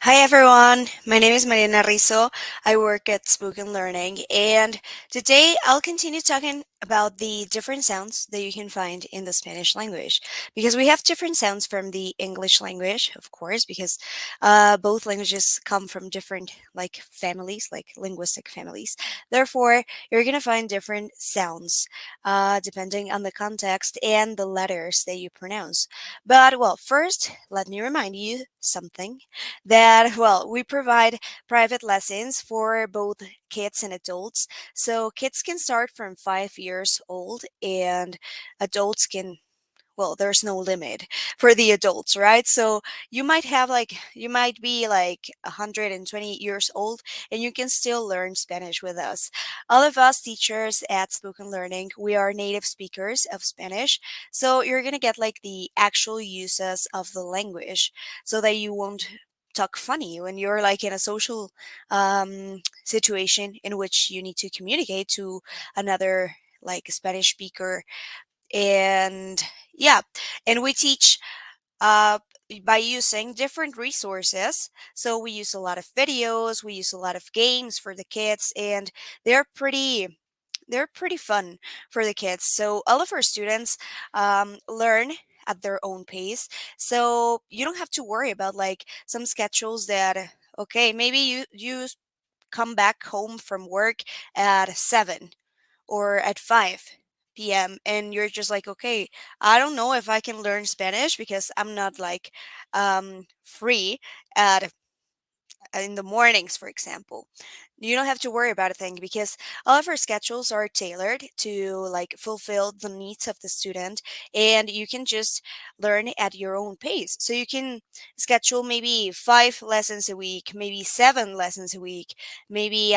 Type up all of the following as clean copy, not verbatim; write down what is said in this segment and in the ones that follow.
Hi everyone, my name is Mariana Rizzo. I work at Spoken Learning, and today I'll continue talking about the different sounds that you can find in the Spanish language. Because we have different sounds from the English language, of course, because both languages come from different families, like linguistic families. Therefore, you're gonna find different sounds depending on the context and the letters that you pronounce. But well, first, let me remind you something that, well, we provide private lessons for both kids and adults. So kids can start from 5 years old, and adults can, well, there's no limit for the adults, right? So you might be like 120 years old and you can still learn Spanish with us. All of us teachers at Spoken Learning, we are native speakers of Spanish. So you're going to get like the actual uses of the language so that you won't talk funny when you're like in a social situation in which you need to communicate to another like Spanish speaker. And yeah, and we teach uh, by using different resources. So we use a lot of videos, we use a lot of games for the kids, and they're pretty they're pretty fun for the kids. So all of our students learn at their own pace. So you don't have to worry about like some schedules that, okay, maybe you come back home from work at 7 or at 5 p.m. and you're just like, okay, I don't know if I can learn Spanish because I'm not like free at in the mornings, for example. You don't have to worry about a thing because all of our schedules are tailored to like fulfill the needs of the student, and you can just learn at your own pace. So you can schedule maybe 5 lessons a week, maybe 7 lessons a week, maybe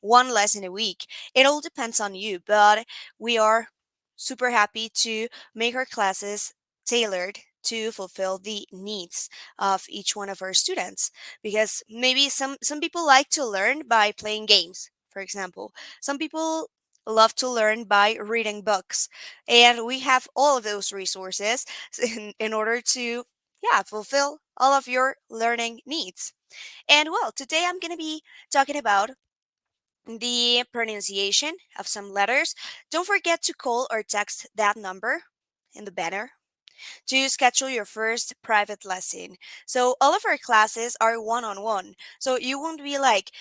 one lesson a week. It all depends on you, but we are super happy to make our classes tailored to fulfill the needs of each one of our students, because maybe some people like to learn by playing games, for example. Some people love to learn by reading books, and we have all of those resources in order to, yeah, fulfill all of your learning needs. And well, today I'm going to be talking about the pronunciation of some letters. Don't forget to call or text that number in the banner to schedule your first private lesson. So all of our classes are one-on-one. So you won't be like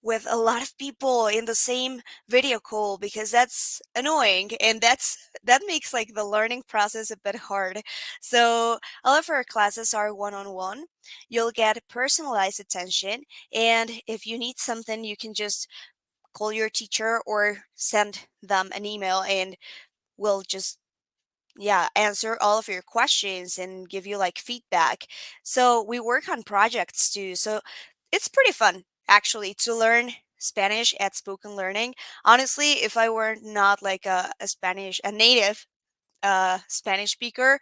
with a lot of people in the same video call, because that's annoying and that makes like the learning process a bit hard. So all of our classes are one-on-one. You'll get personalized attention, and if you need something, you can just call your teacher or send them an email, and we'll just, yeah, answer all of your questions and give you like feedback. So we work on projects too. So it's pretty fun actually to learn Spanish at Spoken Learning. Honestly, if I were not like a native Spanish speaker,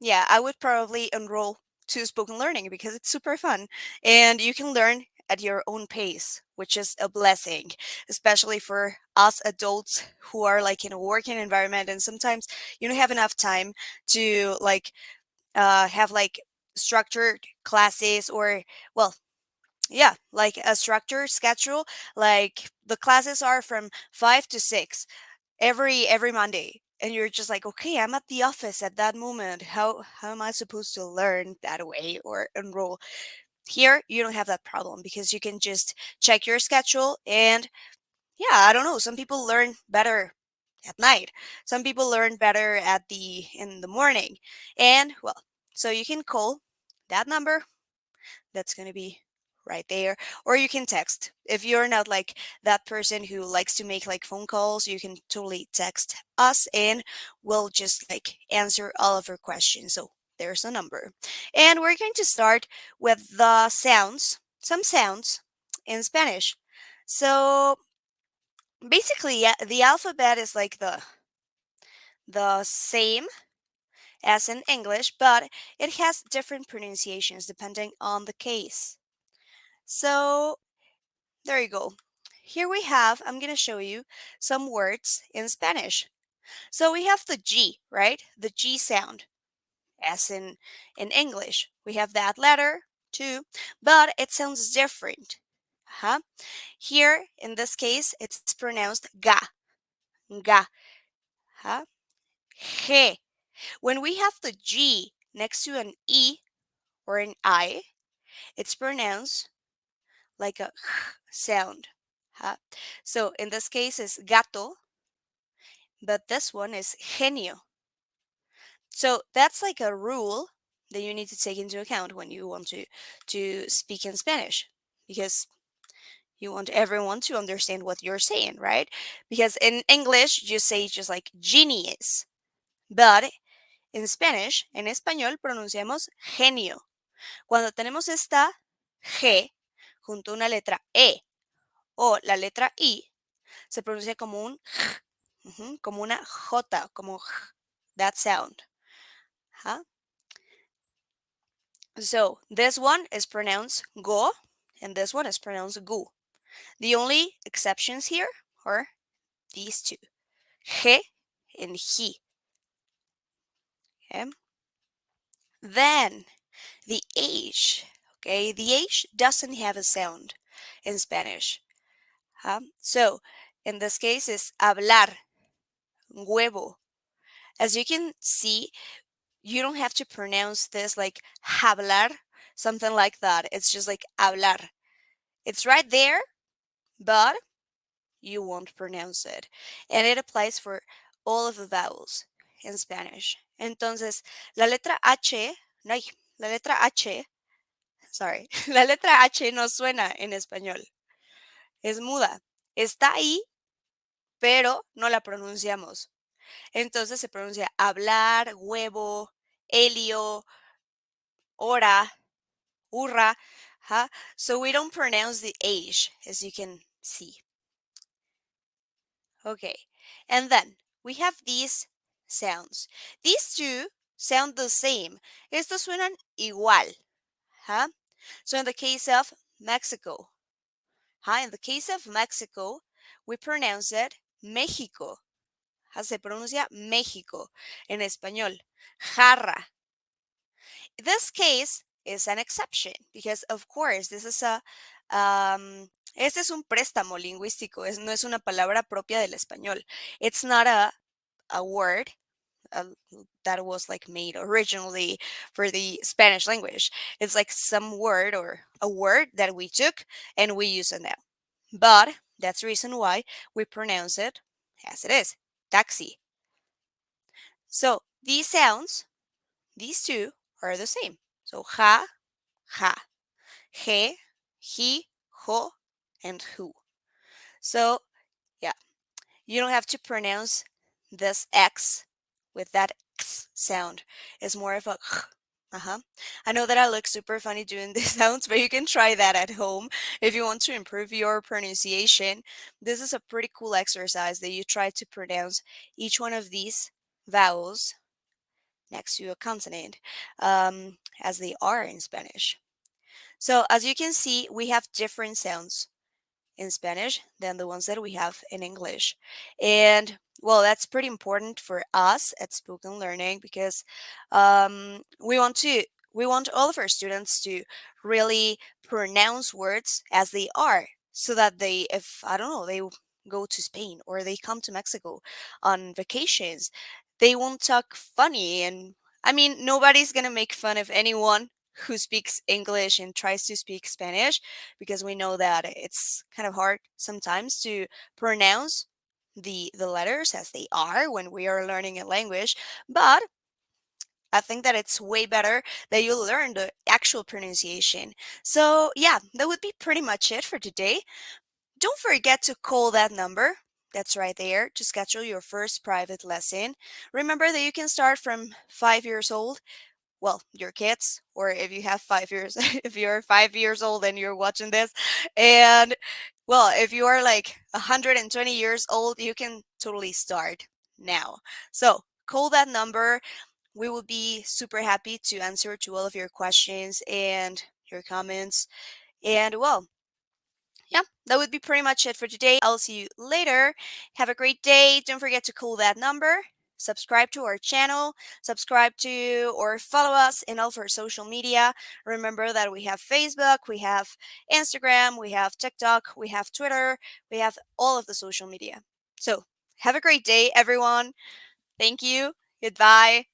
yeah, I would probably enroll to Spoken Learning because it's super fun and you can learn at your own pace, which is a blessing, especially for us adults who are like in a working environment, and sometimes you don't have enough time to like have like structured classes, or well, yeah, like a structured schedule. Like the classes are from 5 to 6 every Monday, and you're just like, okay, I'm at the office at that moment. How am I supposed to learn that way or enroll? Here, you don't have that problem because you can just check your schedule, and yeah, I don't know. Some people learn better at night. Some people learn better at the in the morning, and well, so you can call that number that's going to be right there, or you can text. If you're not like that person who likes to make like phone calls, you can totally text us and we'll just like answer all of your questions. So there's a number, and we're going to start with the sounds, some sounds in Spanish. So basically, yeah, the alphabet is like the same as in English, but it has different pronunciations depending on the case. So there you go. Here we have, I'm going to show you some words in Spanish. So we have the G, right? The G sound, as in English. We have that letter. too, but it sounds different. Uh-huh. Here, in this case, it's pronounced ga, ga. Huh? He. When we have the G next to an E or an I, it's pronounced like a sound. Huh? So in this case, it's gato, but this one is genio. So that's like a rule that you need to take into account when you want to speak in Spanish, because you want everyone to understand what you're saying, right? Because in English you say just like genius, but en Spanish, en español pronunciamos genio. Cuando tenemos esta G junto a una letra E o la letra I, se pronuncia como un J, como una J, como J, that sound. Huh? So this one is pronounced go, and this one is pronounced gu. The only exceptions here are these two, G and he. Okay? Then the H. Okay, the H doesn't have a sound in Spanish. So in this case, it's hablar, huevo. As you can see, you don't have to pronounce this like hablar, something like that. It's just like hablar. It's right there, but you won't pronounce it. And it applies for all of the vowels in Spanish. Entonces, la letra H, no, la letra H, sorry, la letra H no suena en español. Es muda. Está ahí, pero no la pronunciamos. Entonces se pronuncia hablar, huevo, helio, hora, hurra. Huh? So we don't pronounce the H, as you can see. Okay, and then we have these sounds. These two sound the same. Estos suenan igual. Huh? So in the case of Mexico, in the case of Mexico, we pronounce it México. Se pronuncia México en español. Jarra. This case is an exception because, of course, this is a este es un préstamo lingüístico, no es una palabra propia del español. It's not a word uh, that was like made originally for the Spanish language. It's like some word or a word that we took and we use it now. But that's the reason why we pronounce it as it is, taxi. So these sounds, these two are the same. So ja, ja, he, ho, and who. So yeah, you don't have to pronounce this X with that X sound. It's more of a uh-huh. I know that I look super funny doing these sounds, but you can try that at home if you want to improve your pronunciation. This is a pretty cool exercise that you try to pronounce each one of these vowels next to a consonant, as they are in Spanish. So as you can see, we have different sounds in Spanish than the ones that we have in English. And well, that's pretty important for us at Spoken Learning because we want all of our students to really pronounce words as they are, so that they, if I don't know, they go to Spain or they come to Mexico on vacations, they won't talk funny. And I mean, nobody's gonna make fun of anyone who speaks English and tries to speak Spanish, because we know that it's kind of hard sometimes to pronounce the letters as they are when we are learning a language. But I think that it's way better that you learn the actual pronunciation. So yeah, that would be pretty much it for today. Don't forget to call that number that's right there to schedule your first private lesson. Remember that you can start from 5 years old, well, your kids, or if you have 5 years, if you're 5 years old and you're watching this. And well, if you are like 120 years old, you can totally start now. So call that number. We will be super happy to answer to all of your questions and your comments. And well, yeah, that would be pretty much it for today. I'll see you later. Have a great day. Don't forget to call that number. subscribe to our channel, subscribe to or follow us in all of our social media. Remember that we have Facebook, we have Instagram, we have TikTok, we have Twitter, we have all of the social media. So have a great day, everyone. Thank you. Goodbye.